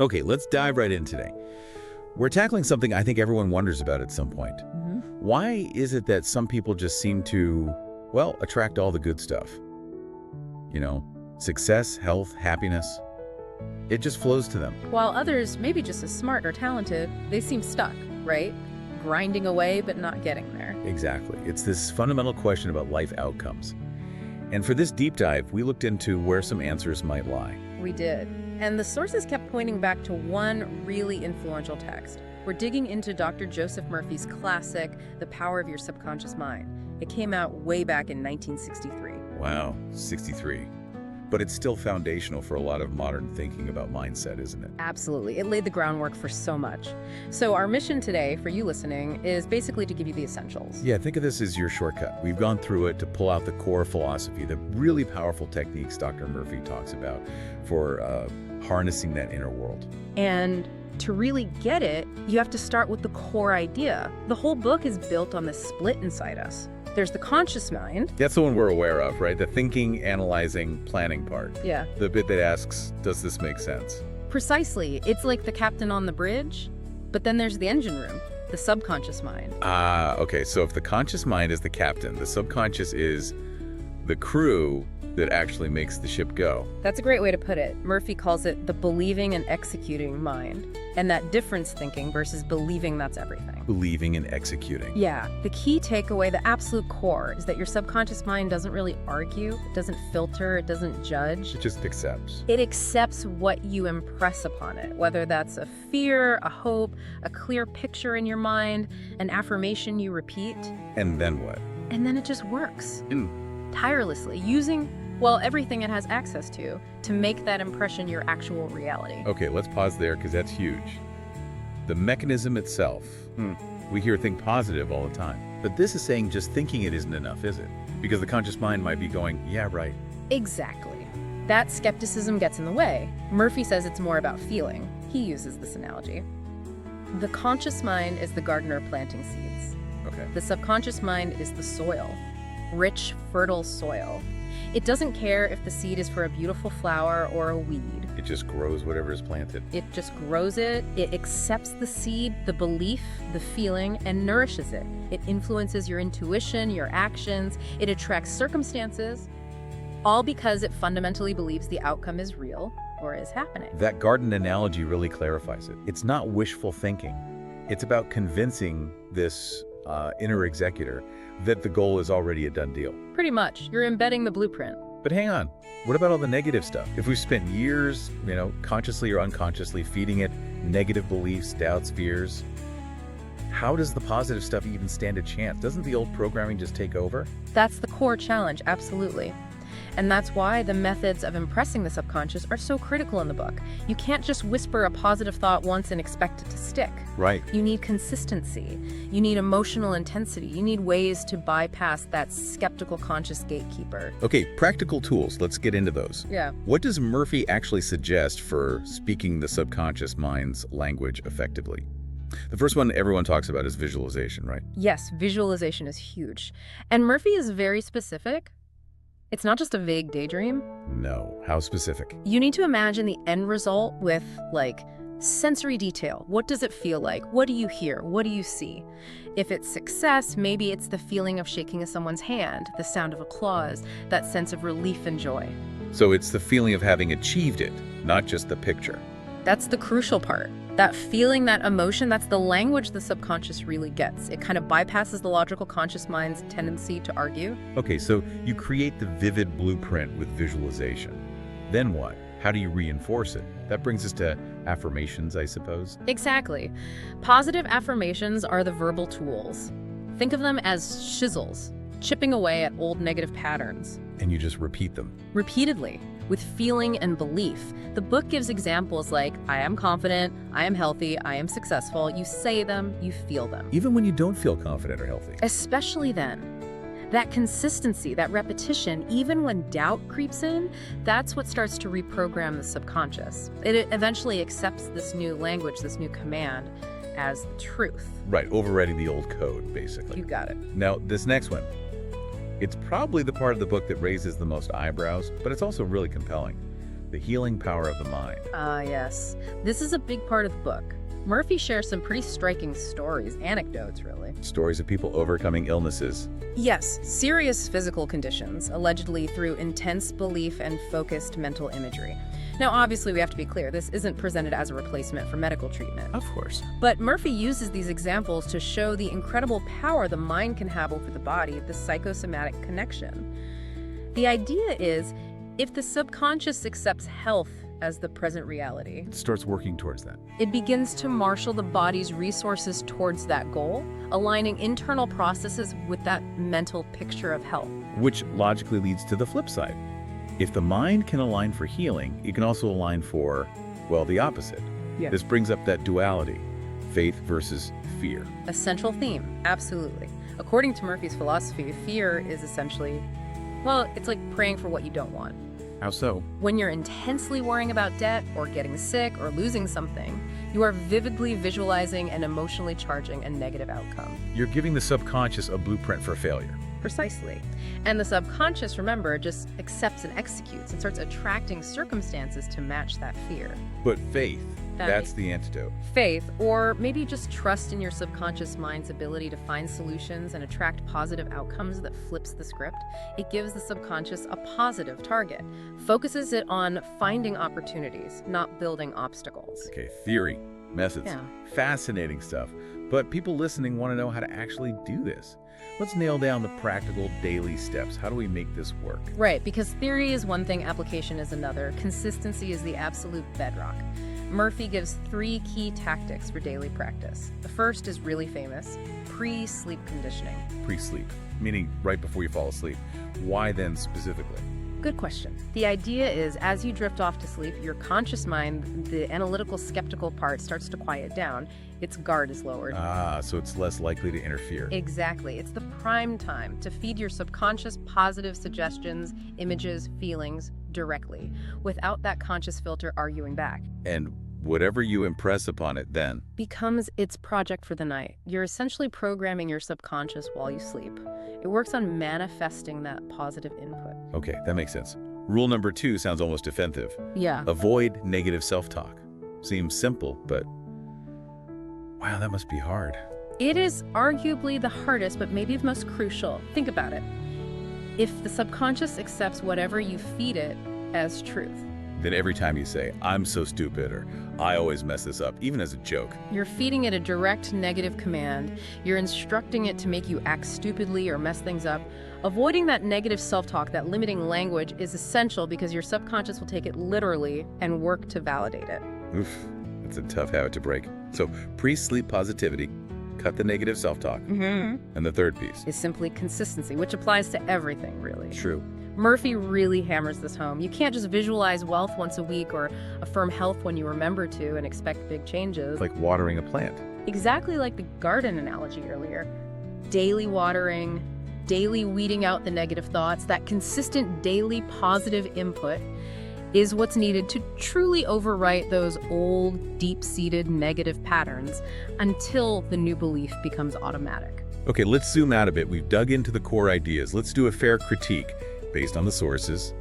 Okay, let's dive right in today. We're tackling something I think everyone wonders about at some point. Why is it that some people just seem to, well, attract all the good stuff? You know, success, health, happiness. It just flows to them. While others, maybe just as smart or talented, they seem stuck, right? Grinding away but not getting there. Exactly. It's this fundamental question about life outcomes. And for this deep dive, we looked into where some answers might lie. We did. And the sources kept pointing back to one really influential text. We're digging into Dr. Joseph Murphy's classic, The Power of Your Subconscious Mind. It came out way back in 1963. Wow, 63. But it's still foundational for a lot of modern thinking about mindset, isn't it? Absolutely. It laid the groundwork for so much. So our mission today, for you listening, is basically to give you the essentials. Yeah, think of this as your shortcut. We've gone through it to pull out the core philosophy, the really powerful techniques Dr. Murphy talks about for harnessing that inner world. And to really get it, you have to start with the core idea. The whole book is built on this split inside us. There's the conscious mind. That's the one we're aware of, right? The thinking, analyzing, planning part. Yeah. The bit that asks, does this make sense? Precisely. It's like the captain on the bridge, but then there's the engine room, the subconscious mind. Okay. So if the conscious mind is the captain, the subconscious is the crew that actually makes the ship go. That's a great way to put it. Murphy calls it the believing and executing mind, and that difference thinking versus believing that's everything. Believing and executing. Yeah. The key takeaway, the absolute core, is that your subconscious mind doesn't really argue, it doesn't filter, it doesn't judge. It just accepts. It accepts what you impress upon it, whether that's a fear, a hope, a clear picture in your mind, an affirmation you repeat. And then what? And then it just works. Tirelessly, using, well, everything it has access to make that impression your actual reality. Okay, let's pause there because that's huge. The mechanism itself. We hear think positive all the time. But this is saying just thinking it isn't enough, is it? Because the conscious mind might be going, yeah, right. Exactly. That skepticism gets in the way. Murphy says it's more about feeling. He uses this analogy. The conscious mind is the gardener planting seeds. Okay. The subconscious mind is the soil. Rich, fertile soil. It doesn't care if the seed is for a beautiful flower or a weed. It just grows whatever is planted. It just grows it, it accepts the seed, the belief, the feeling, and nourishes it. It influences your intuition, your actions, it attracts circumstances, all because it fundamentally believes the outcome is real or is happening. That garden analogy really clarifies it. It's not wishful thinking. It's about convincing this inner executor that the goal is already a done deal. Pretty much. You're embedding the blueprint. But hang on, what about all the negative stuff? If we've spent years, consciously or unconsciously feeding it negative beliefs, doubts, fears, how does the positive stuff even stand a chance? Doesn't the old programming just take over? That's the core challenge, absolutely. And that's why the methods of impressing the subconscious are so critical in the book. You can't just whisper a positive thought once and expect it to stick. Right. You need consistency. You need emotional intensity. You need ways to bypass that skeptical conscious gatekeeper. Okay, practical tools. Let's get into those. Yeah. What does Murphy actually suggest for speaking the subconscious mind's language effectively? The first one everyone talks about is visualization, right? Yes, visualization is huge. And Murphy is very specific. It's not just a vague daydream. No. How specific? You need to imagine the end result with, sensory detail. What does it feel like? What do you hear? What do you see? If it's success, maybe it's the feeling of shaking someone's hand, the sound of applause, that sense of relief and joy. So it's the feeling of having achieved it, not just the picture. That's the crucial part. That feeling, that emotion, that's the language the subconscious really gets. It kind of bypasses the logical conscious mind's tendency to argue. Okay, so you create the vivid blueprint with visualization. Then what? How do you reinforce it? That brings us to affirmations, I suppose. Exactly. Positive affirmations are the verbal tools. Think of them as chisels, chipping away at old negative patterns. And you just repeat them. Repeatedly, with feeling and belief. The book gives examples like, I am confident, I am healthy, I am successful. You say them, you feel them. Even when you don't feel confident or healthy. Especially then. That consistency, that repetition, even when doubt creeps in, that's what starts to reprogram the subconscious. It eventually accepts this new language, this new command, as the truth. Right, overriding the old code, basically. You got it. Now, this next one. It's probably the part of the book that raises the most eyebrows, but it's also really compelling. the healing power of the mind. Ah, yes. This is a big part of the book. Murphy shares some pretty striking stories, anecdotes, really. Stories of people overcoming illnesses. Yes, serious physical conditions, allegedly through intense belief and focused mental imagery. Now, obviously, we have to be clear, this isn't presented as a replacement for medical treatment. Of course. But Murphy uses these examples to show the incredible power the mind can have over the body, the psychosomatic connection. The idea is, if the subconscious accepts health as the present reality, It starts working towards that. it begins to marshal the body's resources towards that goal, aligning internal processes with that mental picture of health. Which logically leads to the flip side. If the mind can align for healing, it can also align for, well, the opposite. Yeah. This brings up that duality, faith versus fear. A central theme, absolutely. According to Murphy's philosophy, fear is essentially, well, it's like praying for what you don't want. How so? When you're intensely worrying about debt or getting sick or losing something, you are vividly visualizing and emotionally charging a negative outcome. You're giving the subconscious a blueprint for failure. Precisely. And the subconscious, remember, just accepts and executes and starts attracting circumstances to match that fear. But faith, That- that's the antidote. Faith, or maybe just trust in your subconscious mind's ability to find solutions and attract positive outcomes that flips the script. It gives the subconscious a positive target, focuses it on finding opportunities, not building obstacles. Okay, theory, methods, Yeah. fascinating stuff. But people listening want to know how to actually do this. Let's nail down the practical daily steps. How do we make this work? Right, because theory is one thing, application is another. Consistency is the absolute bedrock. Murphy gives 3 key tactics for daily practice. The first is really famous, pre-sleep conditioning. Pre-sleep, meaning right before you fall asleep. Why then specifically? Good question. The idea is, as you drift off to sleep, your conscious mind, the analytical, skeptical part, starts to quiet down. Its guard is lowered. So it's less likely to interfere. Exactly. It's the prime time to feed your subconscious positive suggestions, images, feelings directly, without that conscious filter arguing back. And whatever you impress upon it then. Becomes its project for the night. You're essentially programming your subconscious while you sleep. It works on manifesting that positive input. Okay, that makes sense. Rule number 2 sounds almost offensive. Yeah. Avoid negative self-talk. Seems simple, but wow, that must be hard. It is arguably the hardest, but maybe the most crucial. Think about it. If the subconscious accepts whatever you feed it as truth, Then every time you say, I'm so stupid, or I always mess this up, even as a joke. you're feeding it a direct negative command. You're instructing it to make you act stupidly or mess things up. Avoiding that negative self-talk, that limiting language, is essential because your subconscious will take it literally and work to validate it. Oof, that's a tough habit to break. So pre-sleep positivity, cut the negative self-talk. And the third piece. Is simply consistency, which applies to everything, really. True. Murphy really hammers this home. You can't just visualize wealth once a week or affirm health when you remember to and expect big changes. It's like watering a plant. Exactly like the garden analogy earlier. Daily watering, daily weeding out the negative thoughts, that consistent daily positive input is what's needed to truly overwrite those old, deep-seated negative patterns until the new belief becomes automatic. Okay, let's zoom out a bit. We've dug into the core ideas. Let's do a fair critique based on the sources.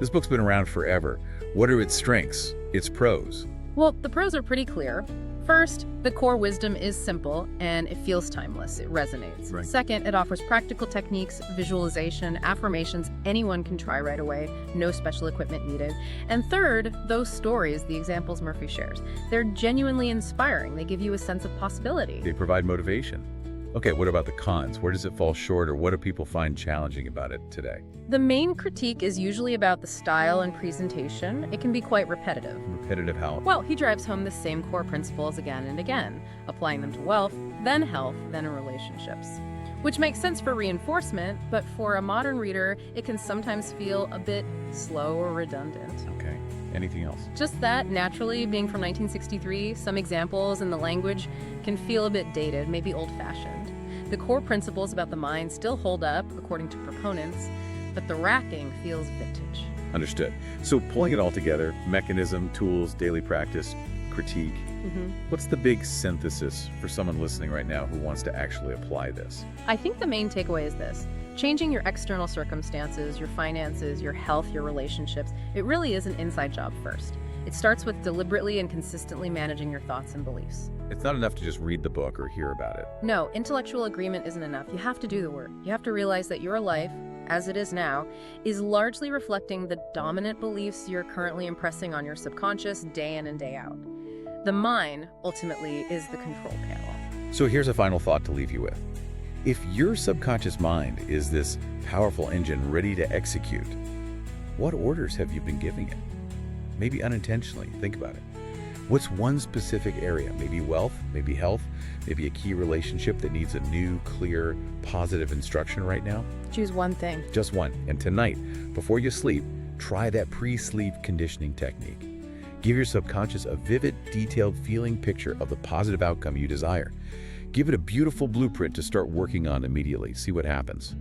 This book's been around forever. What are its strengths, its pros? Well, the pros are pretty clear. First, the core wisdom is simple and it feels timeless. It resonates. Right. Second, it offers practical techniques, visualization, affirmations anyone can try right away, no special equipment needed. And third, those stories, the examples Murphy shares, they're genuinely inspiring. They give you a sense of possibility. They provide motivation. Okay, what about the cons? Where does it fall short, or what do people find challenging about it today? The main critique is usually about the style and presentation. It can be quite repetitive. Repetitive how? Well, he drives home the same core principles again and again, applying them to wealth, then health, then in relationships. Which makes sense for reinforcement, but for a modern reader, it can sometimes feel a bit slow or redundant. Okay, anything else? Just that, naturally, being from 1963, some examples and the language can feel a bit dated, maybe old-fashioned. The core principles about the mind still hold up, according to proponents, but the racking feels vintage. Understood. So pulling it all together, mechanism, tools, daily practice, critique. What's the big synthesis for someone listening right now who wants to actually apply this? I think the main takeaway is this. Changing your external circumstances, your finances, your health, your relationships, it really is an inside job first. It starts with deliberately and consistently managing your thoughts and beliefs. It's not enough to just read the book or hear about it. No, intellectual agreement isn't enough. You have to do the work. You have to realize that your life, as it is now, is largely reflecting the dominant beliefs you're currently impressing on your subconscious day in and day out. The mind, ultimately, is the control panel. So here's a final thought to leave you with. If your subconscious mind is this powerful engine ready to execute, what orders have you been giving it? Maybe unintentionally. Think about it. What's one specific area? Maybe wealth, maybe health, maybe a key relationship that needs a new, clear, positive instruction right now? Choose one thing. Just one. And tonight, before you sleep, try that pre-sleep conditioning technique. Give your subconscious a vivid, detailed feeling picture of the positive outcome you desire. Give it a beautiful blueprint to start working on immediately. See what happens.